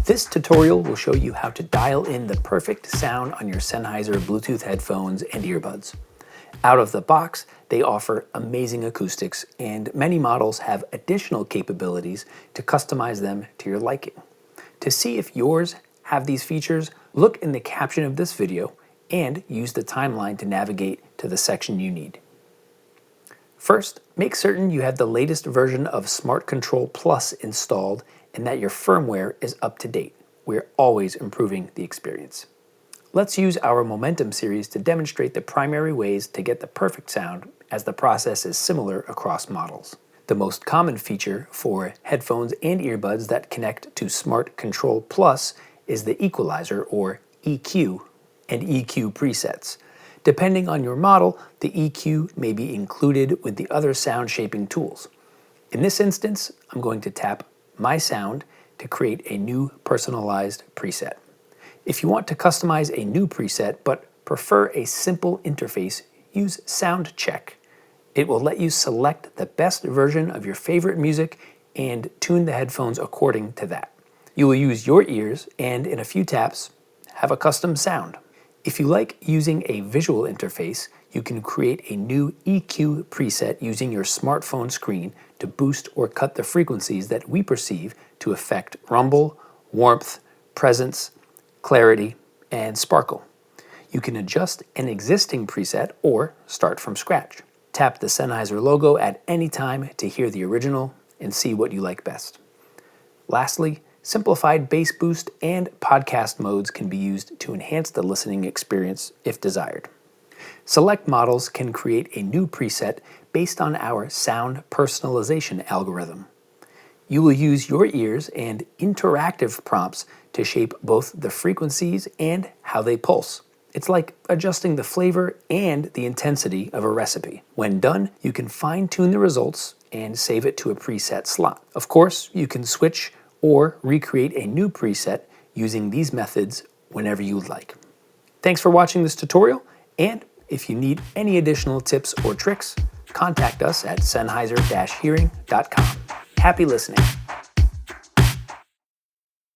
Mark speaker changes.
Speaker 1: This tutorial will show you how to dial in the perfect sound on your Sennheiser Bluetooth headphones and earbuds. Out of the box, they offer amazing acoustics, and many models have additional capabilities to customize them to your liking. To see if yours have these features, look in the caption of this video and use the timeline to navigate to the section you need. First, make certain you have the latest version of Smart Control Plus installed and that your firmware is up to date. We're always improving the experience. Let's use our Momentum series to demonstrate the primary ways to get the perfect sound, as the process is similar across models. The most common feature for headphones and earbuds that connect to Smart Control Plus is the Equalizer, or EQ, and EQ presets. Depending on your model, the EQ may be included with the other sound shaping tools. In this instance, I'm going to tap My Sound to create a new personalized preset. If you want to customize a new preset but prefer a simple interface, use Sound Check. It will let you select the best version of your favorite music and tune the headphones according to that. You will use your ears and, in a few taps, have a custom sound. If you like using a visual interface, you can create a new EQ preset using your smartphone screen to boost or cut the frequencies that we perceive to affect rumble, warmth, presence, clarity, and sparkle. You can adjust an existing preset or start from scratch. Tap the Sennheiser logo at any time to hear the original and see what you like best. Lastly, simplified bass boost and podcast modes can be used to enhance the listening experience if desired. Select models can create a new preset based on our Sound Personalization algorithm. You will use your ears and interactive prompts to shape both the frequencies and how they pulse. It's like adjusting the flavor and the intensity of a recipe. When done, you can fine-tune the results and save it to a preset slot. Of course, you can switch or recreate a new preset using these methods whenever you would like. Thanks for watching this tutorial, and if you need any additional tips or tricks, contact us at Sennheiser-hearing.com. Happy listening.